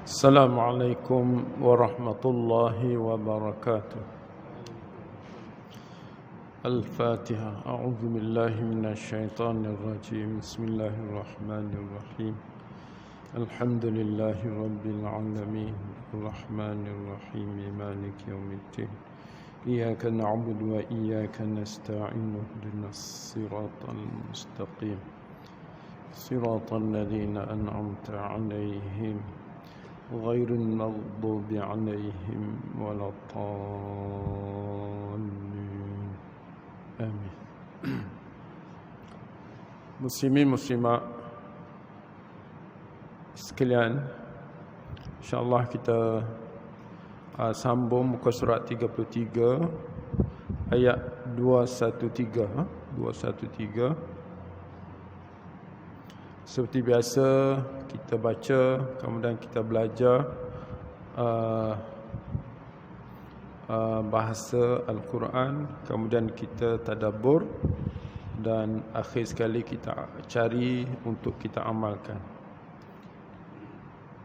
السلام عليكم ورحمة الله وبركاته. الفاتحة. أعوذ بالله من الشيطان الرجيم. بسم الله الرحمن الرحيم. الحمد لله رب العالمين الرحمن الرحيم مالك يوم الدين. إياك نعبد وإياك نستعين اهدنا الصراط المستقيم صراط الذين أنعمت عليهم غير المغضوب عليهم ولا الضالين. Amin. Muslimin muslimat sekalian, insya-Allah kita sambung muka surat 33 ayat 213. Seperti biasa kita baca, kemudian kita belajar bahasa Al-Quran, kemudian kita tadabbur, dan akhir sekali kita cari untuk kita amalkan.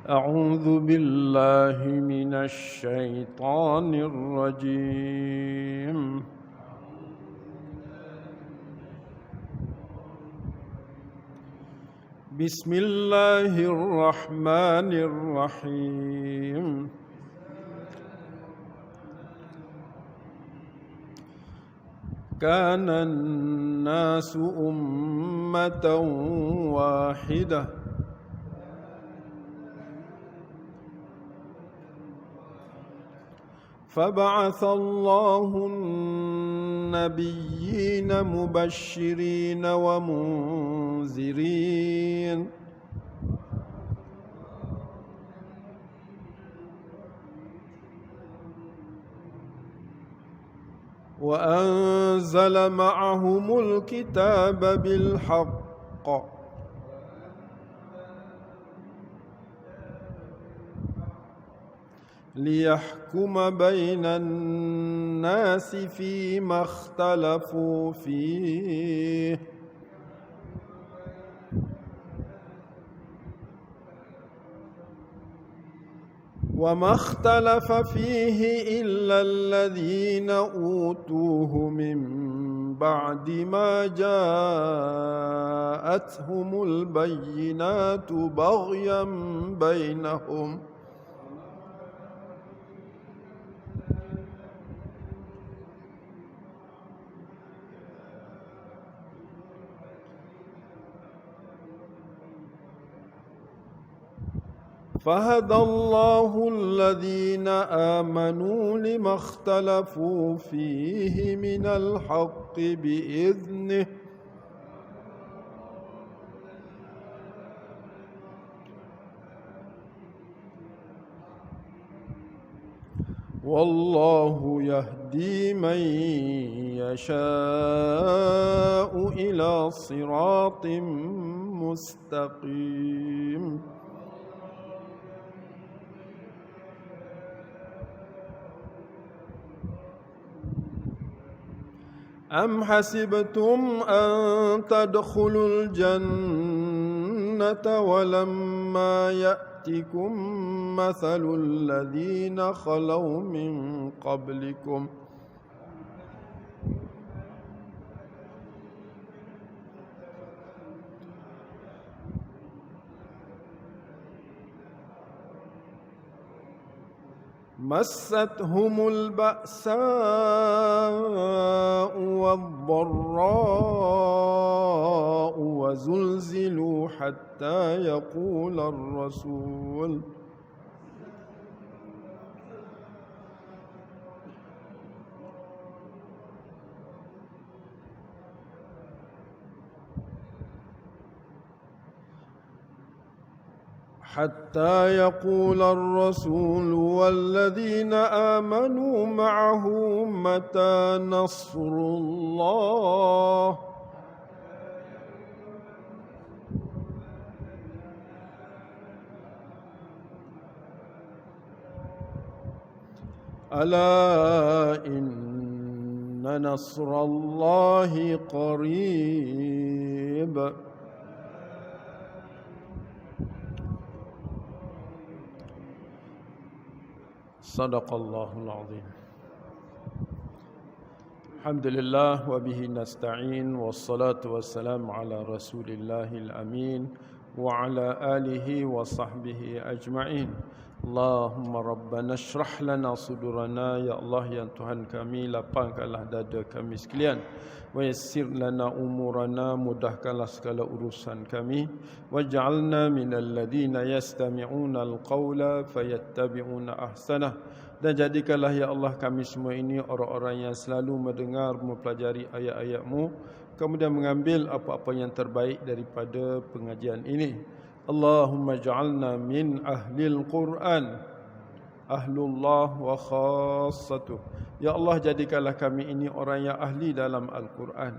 A'udzu billahi minasy syaithanir rajim. Bismillahirrahmanirrahim. Kana an-nasu ummatan wahidah فبعث الله النبيين مبشرين ومنذرين وأنزل معهم الكتاب بالحق ليحكم بين الناس فيما اختلفوا فيه وما اختلف فيه إلا الذين أوتوه من بعد ما جاءتهم البينات بغيا بينهم فهدى الله الذين آمنوا لما اختلفوا فيه من الحق بإذنه والله يهدي من يشاء إلى صراط مستقيم. أم حسبتم أن تدخلوا الجنة ولما يأتكم مثل الذين خلوا من قبلكم مستهم البأساء والضراء وزلزلوا حتى يقول الرسول والذين آمنوا معه متى نصر الله ألا إن نصر الله قريب. Sadaqallahul azim. Alhamdulillah wa bihi nasta'in wassalatu wassalamu ala Rasulillahil amin wa ala alihi wa sahbihi ajma'in. Allahumma rabbana shrah lana sudurana, ya Allah ya Tuhan kami, lapangkanlah dada kami sekalian. Wa yassir lana umurana, mudahkanlah segala urusan kami. Waj'alna minal ladina yastami'una al-qawla fayattabi'una ahsanah. Dan jadikanlah ya Allah kami semua ini orang-orang yang selalu mendengar, mempelajari ayat-ayat-Mu, kemudian mengambil apa-apa yang terbaik daripada pengajian ini. Allahumma ja'alna min ahlil Qur'an, ahlullah wa khassatuh. Ya Allah, jadikanlah kami ini orang yang ahli dalam Al-Quran.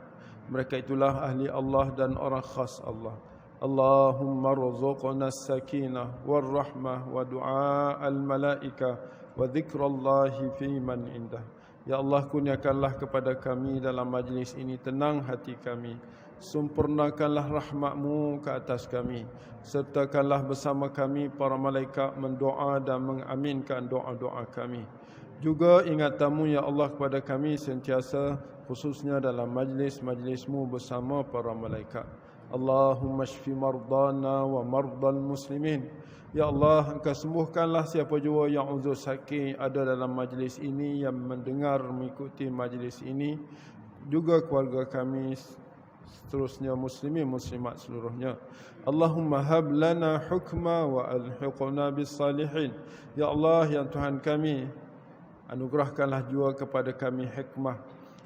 Mereka itulah ahli Allah dan orang khas Allah. Allahumma rzuqna as-sakinah wal rahmah wa du'a al-malaika wa dzikrallahi fi man indah. Ya Allah, kurniakanlah kepada kami dalam majlis ini tenang hati kami. Sempurnakanlah rahmat-Mu ke atas kami. Sertakanlah bersama kami para malaikat mendoa dan mengaminkan doa-doa kami. Juga ingatan-Mu ya Allah kepada kami sentiasa, khususnya dalam majlis-majlis-Mu bersama para malaikat. Allahumma shfi mardana wa mardal muslimin. Ya Allah, Engkau sembuhkanlah siapa jua yang uzur sakit ada dalam majlis ini, yang mendengar, mengikuti majlis ini, juga keluarga kami, seterusnya muslimin muslimat seluruhnya. Allahumma hab lana hukma wa alhiqna bis salihin. Ya Allah yang Tuhan kami, anugerahkanlah juga kepada kami hikmah.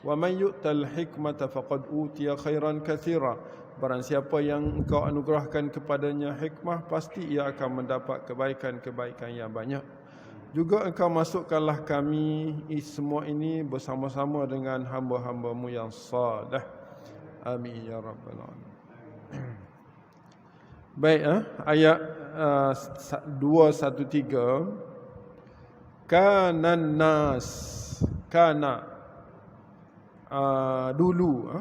Wa man yu'tal hikmata faqad utiya khairan katsira. Barang siapa yang Engkau anugerahkan kepadanya hikmah, pasti ia akan mendapat kebaikan-kebaikan yang banyak. Juga Engkau masukkanlah kami semua ini bersama-sama dengan hamba-hamba-Mu yang salih. Amin ya rabbal alamin. Baik, ayat 213. Kana nas, kana dulu,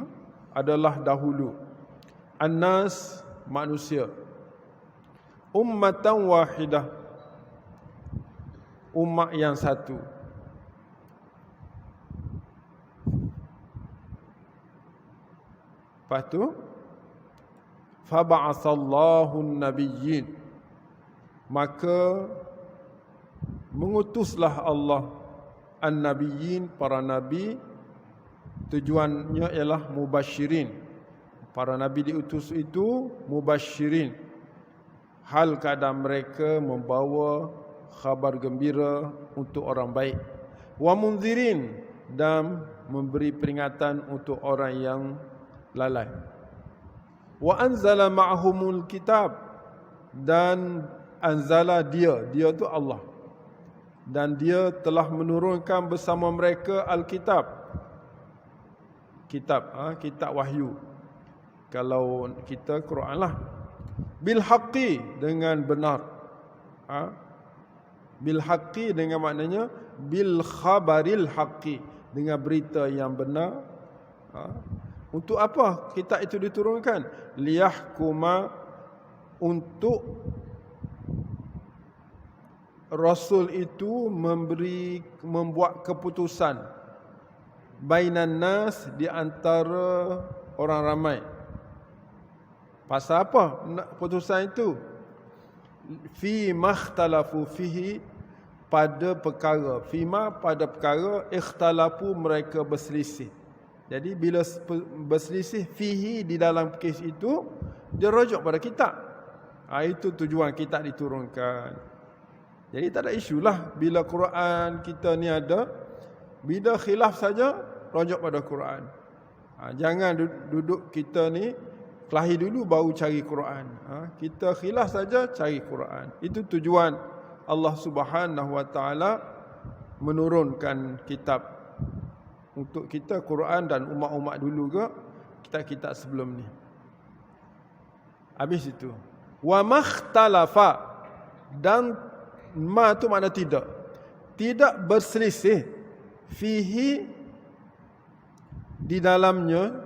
adalah dahulu. An-nas, manusia. Ummatan wahidah, umat yang satu. Lepas tu, faba'athallahu an-nabiyyin, maka mengutuslah Allah an-nabiyyin, para nabi. Tujuannya ialah mubasyirin. Para nabi diutus itu mubasyirin, hal keadaan mereka membawa khabar gembira untuk orang baik. Wa munzirin, dan memberi peringatan untuk orang yang lalai. Wa anzala ma'humul kitab, dan anzala dia itu Allah, dan dia telah menurunkan bersama mereka Alkitab. Kitab wahyu. Kalau kita Quran lah. Bil haqqi, dengan benar. Bil haqqi dengan maknanya bil khabaril haqqi, dengan berita yang benar. Untuk apa kitab itu diturunkan? Liyahkuma, untuk Rasul itu membuat keputusan bainan nas, di antara orang ramai. Pasal apa keputusan itu? Fi makhtalafu fihi, pada perkara. Fima, pada perkara. Ikhtalafu, mereka berselisih. Jadi bila berselisih fihi, di dalam kes itu, dia rujuk pada kitab. Itu tujuan kitab diturunkan. Jadi tak ada isu lah. Bila Quran kita ni ada, bila khilaf saja, rujuk pada Quran. Jangan duduk kita ni kelahi dulu baru cari Quran. Kita khilaf saja, cari Quran. Itu tujuan Allah Subhanahu Wa Taala menurunkan kitab untuk kita, Quran, dan umat-umat dulu ke, kitab-kitab sebelum ni. Habis itu. Wa makhtalafa, dan ma tu makna tidak. Tidak berselisih fihi, di dalamnya,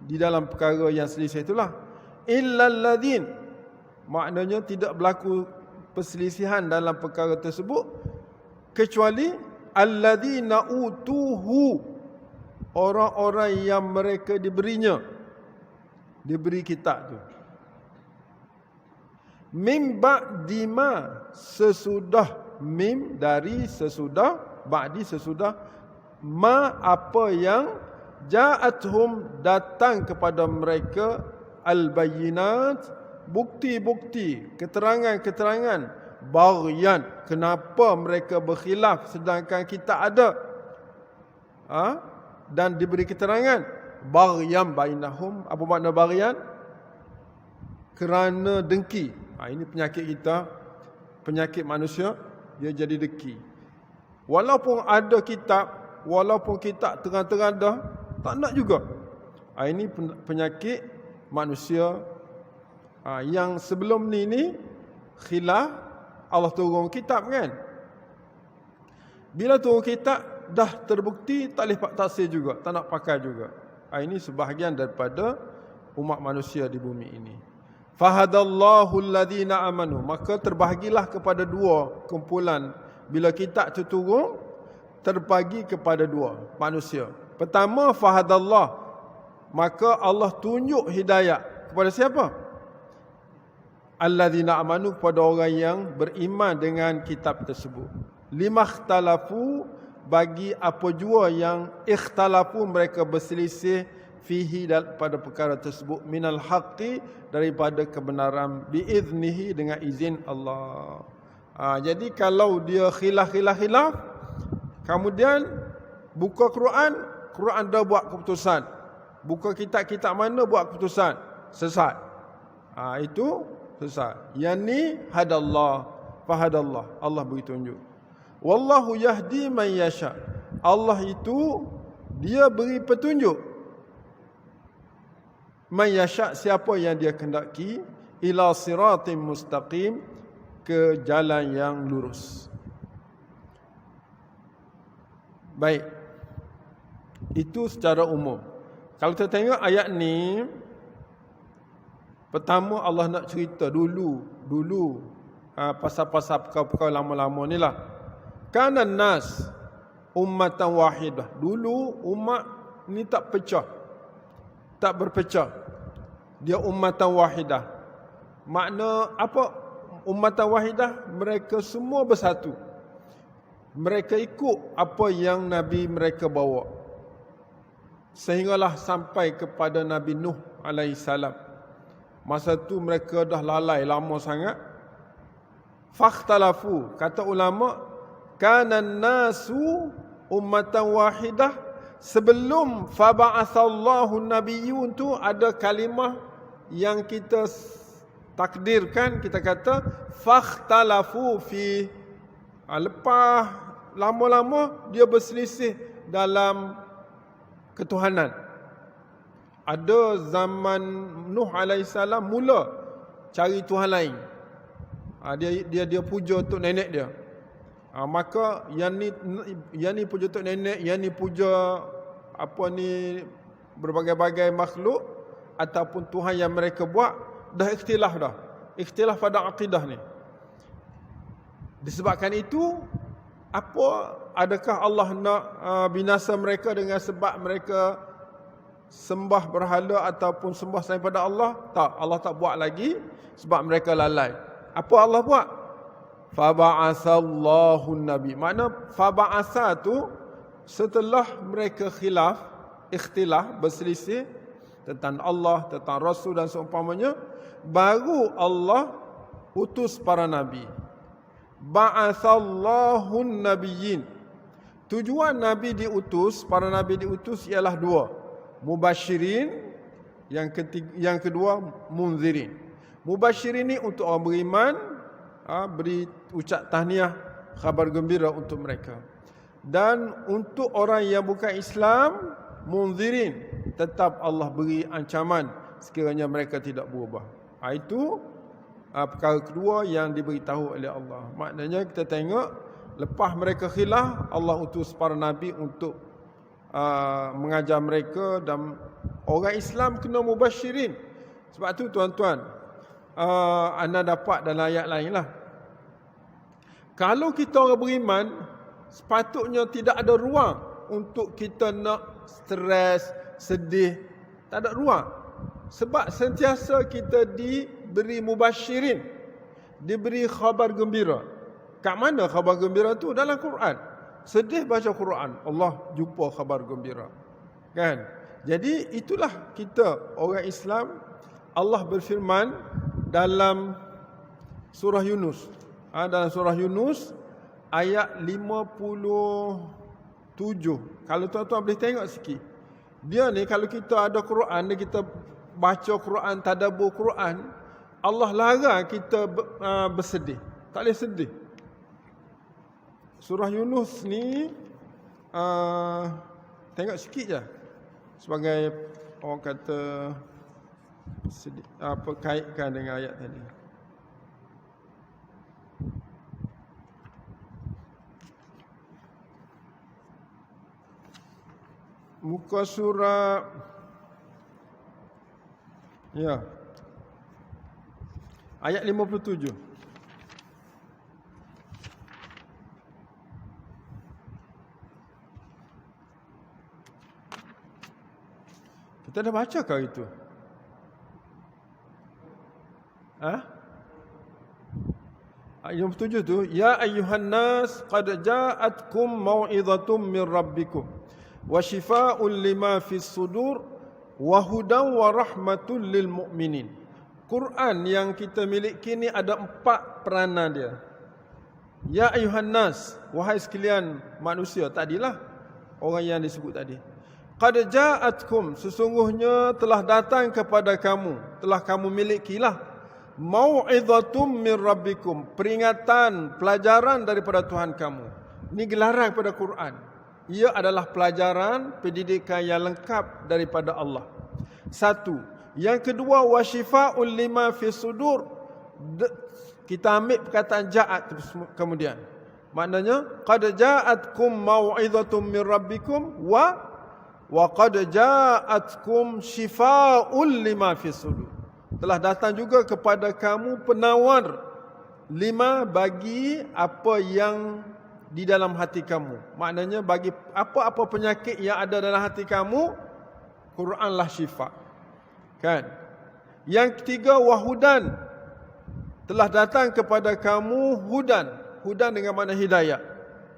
di dalam perkara yang selisih itulah, illal ladzin, maknanya tidak berlaku perselisihan dalam perkara tersebut kecuali alladzina utuhu, orang-orang yang mereka diberi kitab tu. Mim ba'di ma, sesudah mim, dari sesudah, ba'di sesudah, ma apa yang ja'athum datang kepada mereka, al-bayyinat, bukti-bukti, keterangan-keterangan, baghyan, kenapa mereka berkhilaf sedangkan kita ada, dan diberi keterangan, baghyan bainahum. Apa makna baghyan? Kerana dengki. Ini penyakit kita, penyakit manusia, dia jadi dengki. Walaupun ada kitab, walaupun kitab terang-terang dah, tak nak juga. Ini penyakit manusia. Yang sebelum ni khilaf, Allah turun kitab kan. Bila turun kitab, dah terbukti, tak boleh taksir juga, tak nak pakai juga. Ini sebahagian daripada umat manusia di bumi ini. Fahadallahu alladhina amanu, maka terbahagilah kepada dua kumpulan. Bila kitab itu turun, terbagi kepada dua manusia. Pertama, fahadallah, maka Allah tunjuk hidayah kepada siapa? Alladhina amanu, kepada orang yang beriman dengan kitab tersebut. Limakhtalafu, bagi apa jua yang ikhtalafu, mereka berselisih, fihi, pada perkara tersebut, minal haqqi, daripada kebenaran, biiznihi, dengan izin Allah. Jadi kalau dia khilaf, kemudian buka Quran dah buat keputusan, buka kitab-kitab mana buat keputusan, sesat. Itu sesat. Yang ni hadallah, fahadallah, Allah beri tunjuk. Wallahu yahdi man yasha, Allah itu dia beri petunjuk, man yasha, siapa yang dia kehendaki, ila siratim mustaqim, ke jalan yang lurus. Baik, itu secara umum. Kalau kita tengok ayat ni, pertama Allah nak cerita dulu pasal-pasal perkara-perkara lama-lama ni lah. Kana nas ummatan wahidah. Dulu umat ni tak berpecah. Dia ummatan wahidah. Makna apa ummatan wahidah? Mereka semua bersatu. Mereka ikut apa yang Nabi mereka bawa. Sehinggalah sampai kepada Nabi Nuh alaihissalam. Masa tu mereka dah lalai lama sangat. Fakhtalafu, kata ulama, kana nasu ummatan wahidah. Sebelum faba'athallahu nabiyyun tu ada kalimah yang kita takdirkan, kita kata fakhtalafu fi. Lepas lama-lama dia berselisih dalam ketuhanan. Ada zaman Nuh alaihissalam mula cari Tuhan lain. Dia puja untuk nenek dia. Maka yang ni puja untuk nenek, yang ni puja berbagai-bagai makhluk ataupun Tuhan yang mereka buat, dah ikhtilaf pada akidah ni. Disebabkan itu, adakah Allah nak binasa mereka dengan sebab mereka sembah berhala ataupun sembah selain pada Allah? Tak, Allah tak buat lagi sebab mereka lalai. Apa Allah buat? Faba'athallahu nabi. Makna faba'atha tu setelah mereka ikhtilaf, berselisih tentang Allah, tentang Rasul dan seumpamanya, baru Allah utus para nabi. Ba'athallahu nabiyyin. Tujuan nabi diutus, para nabi diutus ialah dua. Mubasyirin, yang kedua munzirin. Mubasyirin ni untuk orang beriman, beri ucap tahniah, khabar gembira untuk mereka. Dan untuk orang yang bukan Islam, munzirin, tetap Allah beri ancaman sekiranya mereka tidak berubah. Itu perkara kedua yang diberitahu oleh Allah. Maknanya kita tengok, lepas mereka khilaf, Allah utus para nabi untuk mengajar mereka, dan orang Islam kena mubasyirin. Sebab tu tuan-tuan, anda dapat dalam ayat lain lah, kalau kita orang beriman, Sepatutnya tidak ada ruang untuk kita nak stres, sedih. Tak ada ruang. Sebab sentiasa kita diberi mubasyirin, diberi khabar gembira. Kat mana khabar gembira tu? Dalam Quran. Sedih baca Quran, Allah jumpa khabar gembira. Kan? Jadi itulah kita orang Islam. Allah berfirman dalam surah Yunus. Dalam surah Yunus ayat 57. Kalau tuan-tuan boleh tengok sikit. Dia ni kalau kita ada Quran, kita baca Quran, tadabbur Quran, Allah larang kita bersedih. Tak boleh sedih. Surah Yunus ni tengok sikit je. Sebagai orang kata sedih, apa kaitkan dengan ayat tadi. Muka surat ayat 57. Kita dah baca kah itu? Ayat 57 tu, ya ayyuhan nas qad ja'atkum mau'izatum min rabbikum wa shifaa'un lima fis sudur wa hudan wa rahmatul lil mu'minin. Quran yang kita miliki ni ada 4 peranan dia. Ya ayyuhan nas, wahai sekalian manusia, tadilah orang yang disebut tadi. Qad ja'atkum, sesungguhnya telah datang kepada kamu, telah kamu milikilah mau'izatum min rabbikum, peringatan, pelajaran daripada Tuhan kamu. Ini gelaran pada Quran. Ia adalah pelajaran, pendidikan yang lengkap daripada Allah. Satu. Yang kedua, wa shifa'un lima fis sudur. Kita ambil perkataan ja'at kemudian. Maknanya qad ja'atkum mau'izatum min rabbikum wa qad ja'atkum shifa'un lima fis sudur. Telah datang juga kepada kamu penawar lima bagi apa yang di dalam hati kamu. Maknanya bagi apa-apa penyakit yang ada dalam hati kamu, Quranlah syifa. Kan? Yang ketiga, wahudan. Telah datang kepada kamu hudan. Hudan dengan makna hidayah.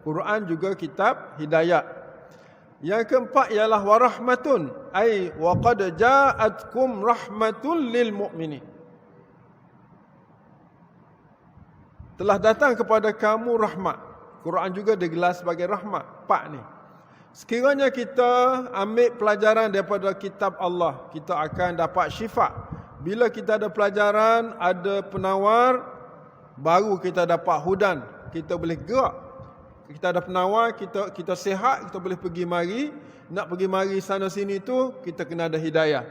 Quran juga kitab hidayah. Yang keempat ialah warahmatun, ai wa qad ja'atkum rahmatul lil mu'minin. Telah datang kepada kamu rahmat. Quran juga digelar sebagai rahmat. 4 ni. Sekiranya kita ambil pelajaran daripada kitab Allah, kita akan dapat syifa. Bila kita ada pelajaran, ada penawar, baru kita dapat hudan. Kita boleh gerak. Kita ada penawar, kita sihat, kita boleh pergi mari. Nak pergi mari sana sini tu, kita kena ada hidayah.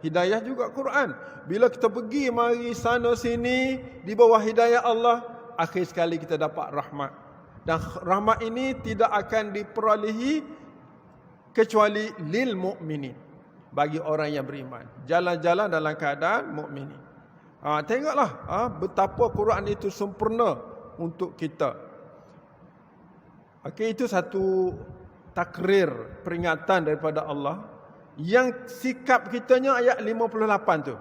Hidayah juga Quran. Bila kita pergi mari sana sini di bawah hidayah Allah, akhir sekali kita dapat rahmat. Dan rahmat ini tidak akan diperolehi kecuali lil mu'minin, bagi orang yang beriman. Jalan-jalan dalam keadaan mukminin. Tengoklah betapa Quran itu sempurna untuk kita. Okey, itu satu takrir, peringatan daripada Allah. Yang sikap kitanya ayat 58 tu.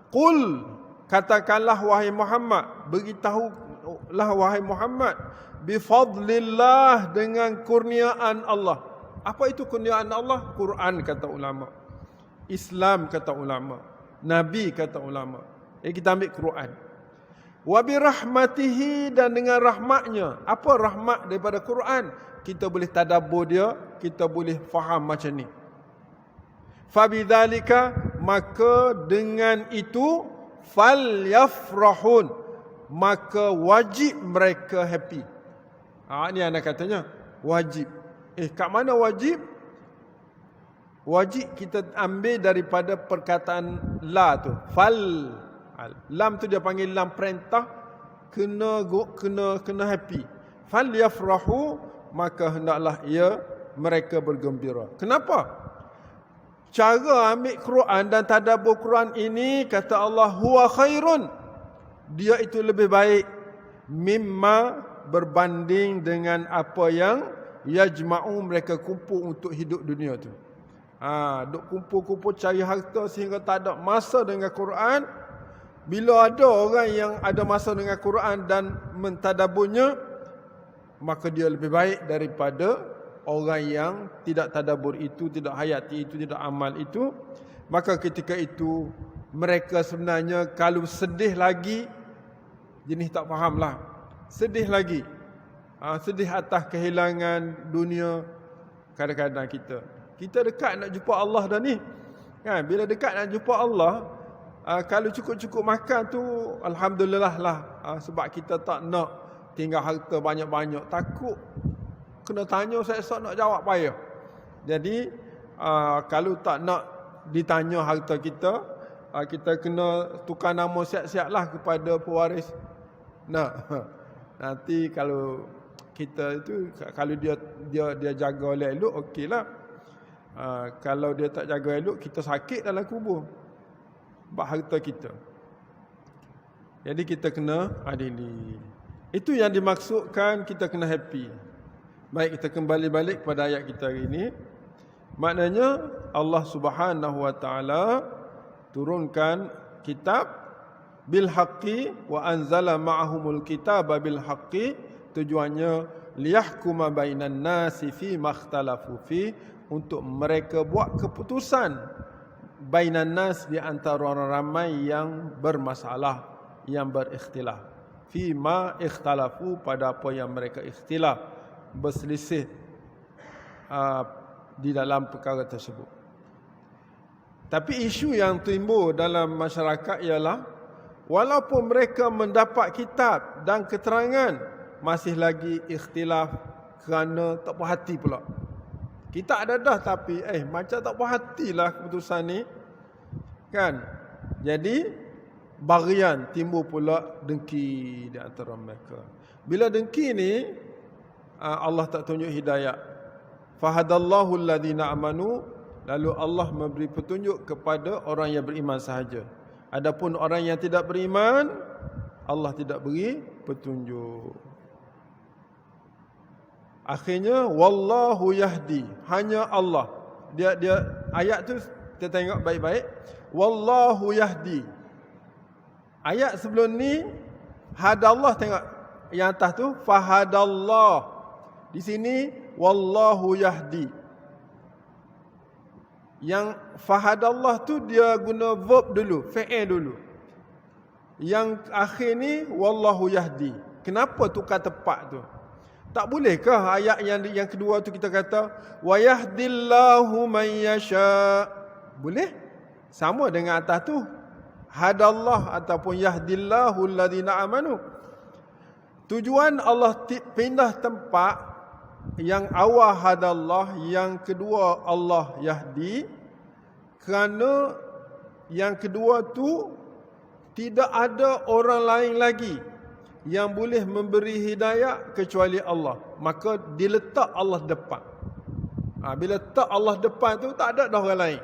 Qul, katakanlah wahai Muhammad, beritahulah wahai Muhammad, bifadlillah, dengan kurniaan Allah. Apa itu kurniaan Allah? Quran kata ulama, Islam kata ulama, Nabi kata ulama. Kita ambil Quran. Wa birahmatihi, dan dengan rahmatnya. Apa rahmat daripada Quran? Kita boleh tadabbur dia, kita boleh faham macam ni. Fabidzalika, maka dengan itu, falyafrahun, maka wajib mereka happy. Ini anak katanya wajib. Kat mana wajib? Wajib kita ambil daripada perkataan la tu. Lam tu dia panggil lam perintah, kena happy. Falyafrahu, maka hendaklah mereka bergembira. Kenapa? Cara ambil Quran dan tadabbur Quran ini, kata Allah, huwa khairun, dia itu lebih baik, mimma, berbanding dengan apa yang Yajma'u, mereka kumpul untuk hidup dunia tu. Duk kumpul-kumpul cari harta sehingga tak ada masa dengan Quran. Bila ada orang yang ada masa dengan Quran dan mentadaburnya, maka dia lebih baik daripada orang yang tidak tadabbur itu, tidak hayati itu, tidak amal itu. Maka ketika itu mereka sebenarnya kalau sedih lagi, jenis tak faham lah, sedih lagi, sedih atas kehilangan dunia. Kadang-kadang kita dekat nak jumpa Allah dah ni kan. Bila dekat nak jumpa Allah, kalau cukup-cukup makan tu alhamdulillah lah, sebab kita tak nak tinggal harta banyak-banyak, takut kena tanya esok nak jawab payah. Jadi kalau tak nak ditanya harta kita, kita kena tukar nama siap-siap lah kepada pewaris. Nanti kalau kita itu, kalau dia jaga oleh elok, okey lah. Kalau dia tak jaga elok, kita sakit dalam kubur sebab harta kita. Jadi kita kena adili. Itu yang dimaksudkan kita kena happy. Baik, kita kembali balik kepada ayat kita hari ini. Maknanya Allah Subhanahu wa taala turunkan kitab bil haqqi wa anzala ma'ahumul kitaba bil haqqi. Tujuannya liyahkuma bainan nasi fi makhtalafu fi, untuk mereka buat keputusan bainan nas, di antara orang ramai yang bermasalah, yang berikhtilaf. Fi ma ikhtalafu, pada apa yang mereka ikhtilaf, berselisih di dalam perkara tersebut. Tapi isu yang timbul dalam masyarakat ialah, walaupun mereka mendapat kitab dan keterangan, masih lagi ikhtilaf kerana tak puas hati pula. Kita ada dah tapi macam tak puas hatilah keputusan ni kan. Jadi barian, timbul pula dengki di antara mereka. Bila dengki ni, Allah tak tunjuk hidayah. Fahadallahu alladhina amanu, lalu Allah memberi petunjuk kepada orang yang beriman sahaja. Adapun orang yang tidak beriman, Allah tidak beri petunjuk. Akhirnya wallahu yahdi, hanya Allah. Dia ayat tu kita tengok baik-baik. Wallahu yahdi. Ayat sebelum ni hadallah, tengok yang atas tu fahadallah. Di sini wallahu yahdi. Yang fahadallah tu dia guna verb dulu, fi'il dulu. Yang akhir ni wallahu yahdi. Kenapa tukar tepat tu? Tak bolehkah ayat yang kedua tu kita kata wa yahdillahu man yasha? Boleh? Sama dengan atas tu hadallah ataupun yahdillahu alladhina amanu. Tujuan Allah pindah tempat, yang awal hadallah, yang kedua Allah yahdi, kerana yang kedua tu tidak ada orang lain lagi yang boleh memberi hidayah kecuali Allah. Maka diletak Allah depan. Bila letak Allah depan tu, tak ada dah orang lain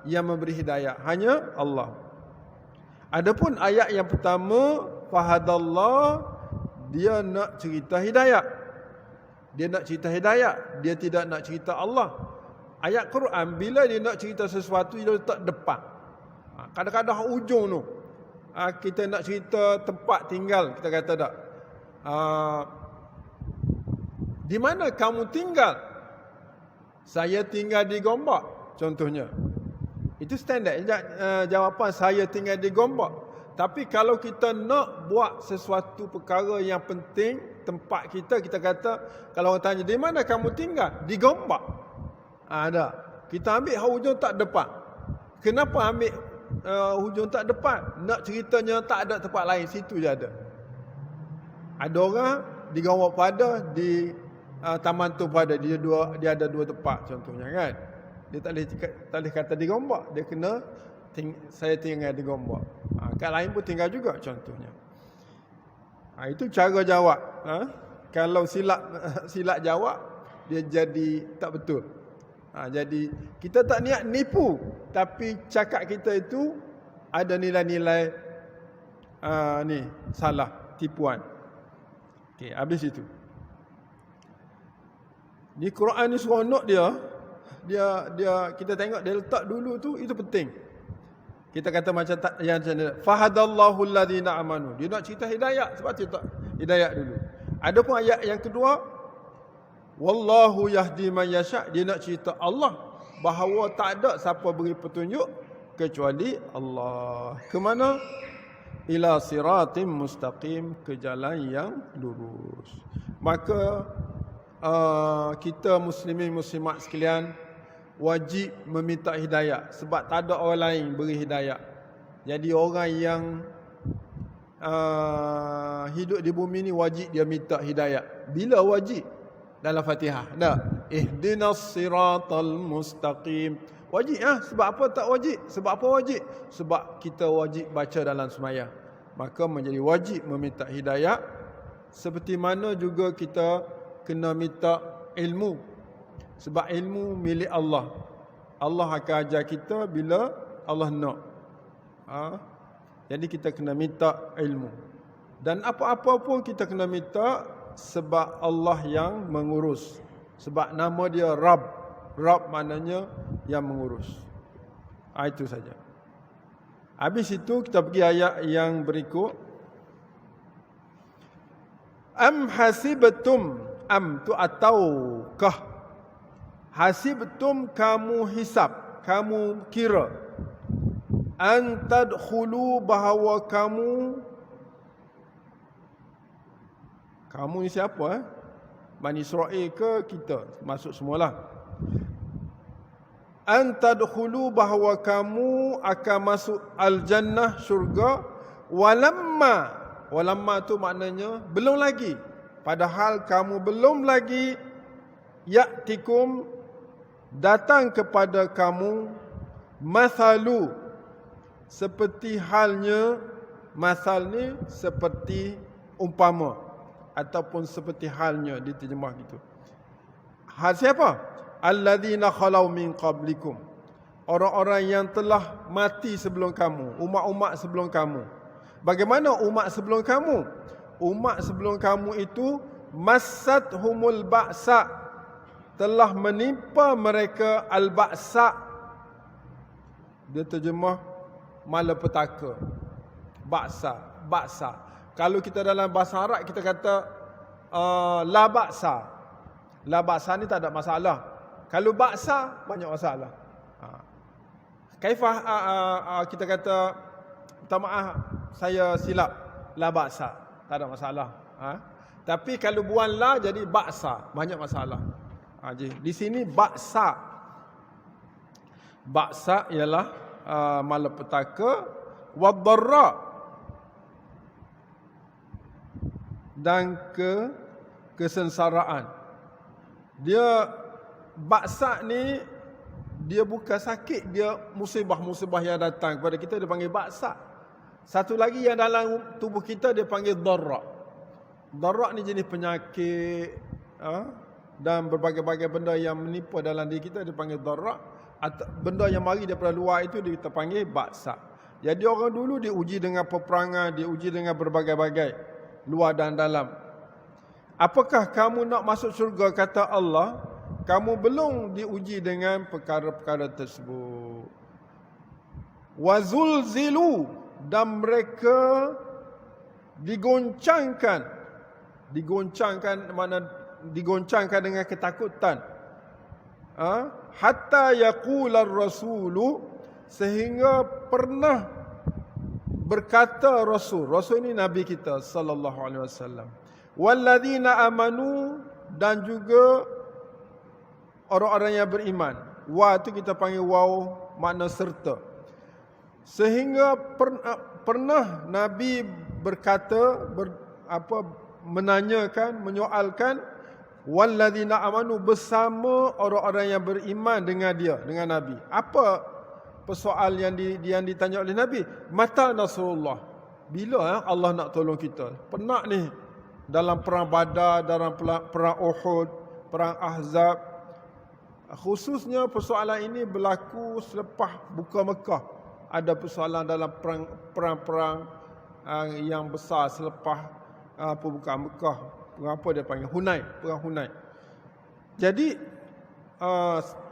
yang memberi hidayah, hanya Allah. Adapun ayat yang pertama fahadallah, dia nak cerita hidayah. Dia nak cerita hidayah, dia tidak nak cerita Allah. Ayat Quran bila dia nak cerita sesuatu, dia letak depan. Kadang-kadang ujung tu kita nak cerita tempat tinggal, kita kata tak, di mana kamu tinggal? Saya tinggal di Gombak, contohnya. Itu standard jawapan, saya tinggal di Gombak. Tapi kalau kita nak buat sesuatu perkara yang penting, tempat kita kata, kalau orang tanya, di mana kamu tinggal? Di Gombak. Ada. Kita ambil hujung tak depan. Kenapa ambil hujung tak depan? Nak ceritanya tak ada tempat lain, situ je ada. Ada orang di Gombak pada, di Taman tu pada, dia ada dua tempat contohnya kan. Dia tak boleh kata di Gombak, dia kena saya tinggal di Gombak. Kat lain pun tinggal juga contohnya. Itu cara jawab. Kalau silap jawab, dia jadi tak betul. Jadi kita tak niat nipu, tapi cakap kita itu ada nilai-nilai salah, tipuan. Okey, habis itu. Di Quran ni seronok dia kita tengok dia letak dulu tu, itu penting. Kita kata macam yang fahadallahu alladhina amanu. Dia nak cerita hidayah, sebab dia tak hidayah dulu. Adapun ayat yang kedua, wallahu yahdi man yasha, dia nak cerita Allah, bahawa tak ada siapa beri petunjuk kecuali Allah. Ke mana? Ila siratim mustaqim, ke jalan yang lurus. Maka kita muslimin muslimat sekalian wajib meminta hidayah, sebab tak ada orang lain beri hidayah. Jadi orang yang hidup di bumi ni wajib dia minta hidayah. Bila wajib? Dalam Fatihah. Dah. Ihdinas siratal mustaqim. Wajib sebab apa tak wajib? Sebab apa wajib? Sebab kita wajib baca dalam sembahyang. Maka menjadi wajib meminta hidayah. Seperti mana juga kita kena minta ilmu. Sebab ilmu milik Allah. Allah akan ajar kita bila Allah nak. Jadi kita kena minta ilmu. Dan apa-apa pun kita kena minta, sebab Allah yang mengurus. Sebab nama dia Rabb. Rabb maknanya yang mengurus. Itu saja. Habis itu kita pergi ayat yang berikut. Am hasibtum, am tu ataukah, hasibtum kamu hisab, kamu kira, an tadkhulu bahawa kamu ni siapa? Bani Israel ke kita? Masuk semualah. An tadkhulu bahawa kamu akan masuk al-jannah, syurga, walamma tu maknanya belum lagi. Padahal kamu belum lagi ya'tikum, datang kepada kamu, mathalu, seperti halnya, masal ni seperti umpama, ataupun seperti halnya diterjemah gitu. Hal siapa? Alladzina khalau min qablikum, orang-orang yang telah mati sebelum kamu, umat-umat sebelum kamu. Bagaimana umat sebelum kamu? Umat sebelum kamu itu massathumul ba'sa, telah menimpa mereka al-ba'sa. Dia terjemah malapetaka. Ba'sa. Kalau kita dalam bahasa Arab kita kata la ba'sa. La ba'sa ni tak ada masalah. Kalau ba'sa banyak masalah. Kaifah kita kata minta maaf saya silap, la ba'sa, tak ada masalah. Tapi kalau buang la jadi ba'sa, banyak masalah. Di sini ba'sa. Ba'sa ialah malapetaka, wadharra, dan kesengsaraan. Dia ba'sa ni dia bukan sakit, dia musibah-musibah yang datang kepada kita, dia panggil ba'sa. Satu lagi yang dalam tubuh kita dia panggil dharra. Dharra ni jenis penyakit dan berbagai-bagai benda yang menimpa dalam diri kita dia panggil dharra. Benda yang mari daripada luar itu kita panggil ba'sa. Jadi orang dulu diuji dengan peperangan, diuji dengan berbagai-bagai, luar dan dalam. Apakah kamu nak masuk syurga, kata Allah? Kamu belum diuji dengan perkara-perkara tersebut. Wazulzilu, dan mereka digoncangkan. Digoncangkan mana? Digoncangkan dengan ketakutan. Hatta yaqular rasulu, sehingga pernah berkata Rasul ini Nabi kita sallallahu alaihi wasallam, walladzina amanu, dan juga orang-orang yang beriman. Wa tu kita panggil waw, makna serta. Sehingga pernah Nabi berkata, menanyakan, menyoalkan, walladzina amanu, bersama orang-orang yang beriman dengan dia, dengan Nabi. Apa persoalan yang ditanya oleh Nabi? Mata Nasrullah, bila Allah nak tolong kita? Pernah ni dalam perang Badar, dalam perang Uhud, perang Ahzab. Khususnya persoalan ini berlaku selepas buka Mekah. Ada persoalan dalam perang-perang yang besar selepas pembukaan Mekah. Perang apa dia panggil? Hunain, perang Hunain. Jadi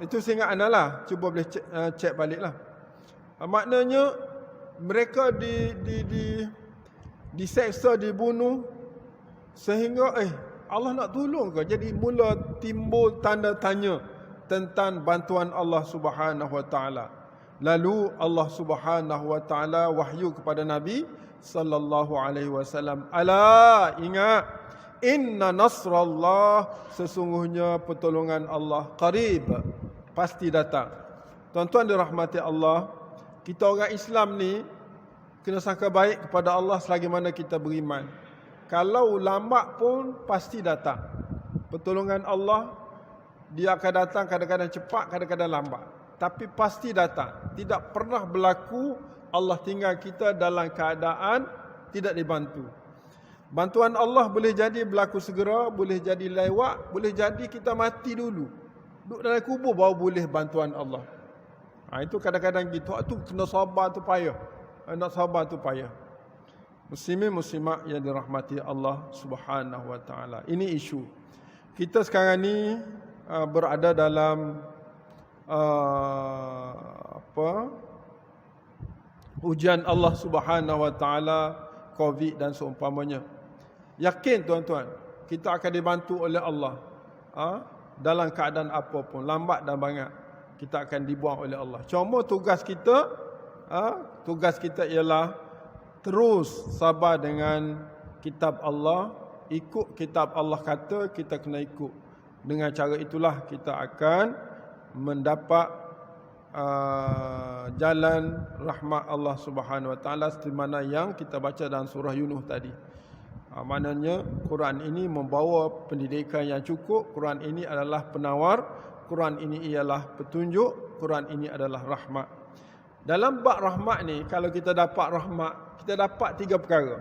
itu saya ingat anda lah. Cuba boleh cek balik lah. Maknanya mereka diseksa, dibunuh, sehingga Allah nak tolong ke? Jadi mula timbul tanda tanya tentang bantuan Allah Subhanahu Wa Taala. Lalu Allah Subhanahu Wa Taala wahyu kepada Nabi sallallahu alaihi wasallam, ala, ingat, inna nasrallah, sesungguhnya pertolongan Allah qarib, pasti datang. Tuan-tuan dirahmati Allah, kita orang Islam ni kena sangka baik kepada Allah selagi mana kita beriman. Kalau lambat pun pasti datang. Pertolongan Allah dia akan datang, kadang-kadang cepat, kadang-kadang lambat, tapi pasti datang. Tidak pernah berlaku Allah tinggal kita dalam keadaan tidak dibantu. Bantuan Allah boleh jadi berlaku segera, boleh jadi lewat, boleh jadi kita mati dulu, duduk dalam kubur baru boleh bantuan Allah. Itu kadang-kadang gitu. Itu kena sabar tu payah. Nak sabar tu payah. Muslimin muslimat yang dirahmati Allah Subhanahu Wa Taala. Ini isu. Kita sekarang ni berada dalam ujian Allah Subhanahu Wa Taala, COVID dan seumpamanya. Yakin tuan-tuan, kita akan dibantu oleh Allah. Dalam keadaan apapun, lambat dan banyak, kita akan dibuang oleh Allah. Cuma tugas kita ialah terus sabar dengan kitab Allah, ikut kitab Allah kata, kita kena ikut. Dengan cara itulah kita akan mendapat jalan rahmat Allah Subhanahu Wa Taala seperti mana yang kita baca dalam surah Yunus tadi. Maknanya Quran ini membawa pendidikan yang cukup, Quran ini adalah penawar, Quran ini ialah petunjuk, Quran ini adalah rahmat. Dalam bab rahmat ni, kalau kita dapat rahmat, kita dapat 3 perkara.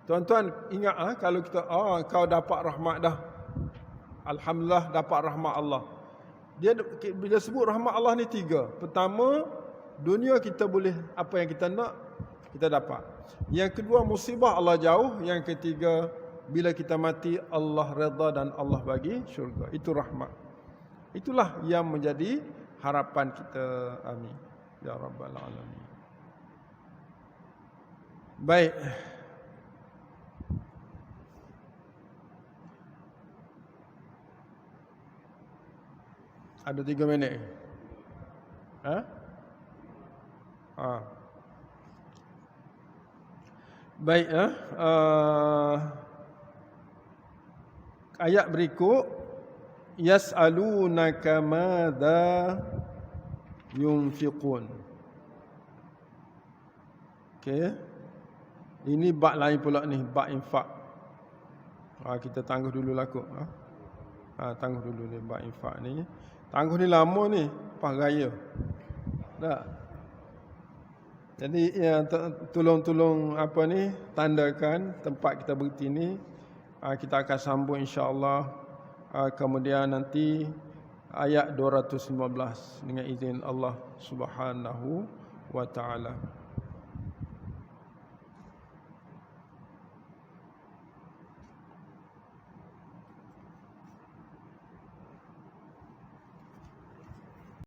Tuan-tuan ingat, kalau kita kau dapat rahmat dah, alhamdulillah dapat rahmat Allah. Dia bila sebut rahmat Allah ni 3. Pertama, dunia kita boleh apa yang kita nak, kita dapat. Yang kedua, musibah Allah jauh. Yang ketiga, bila kita mati Allah redha dan Allah bagi syurga. Itu rahmat. Itulah yang menjadi harapan kita. Amin ya rabbal alamin. Baik. Ada 3 minit. Baik. Ayat berikut, yas'alunaka madza yunfiqun. Okey. Ini bab lain pula ni, bab infak. Kita tangguh dulu lah kot. Tangguh dulu ni bab infak ni. Tangguh ni lama ni, pas raya. Tak. Jadi tolong tandakan tempat kita berhenti ni. Kita akan sambung insya-Allah. Kemudian nanti ayat 215 dengan izin Allah Subhanahu Wa Taala.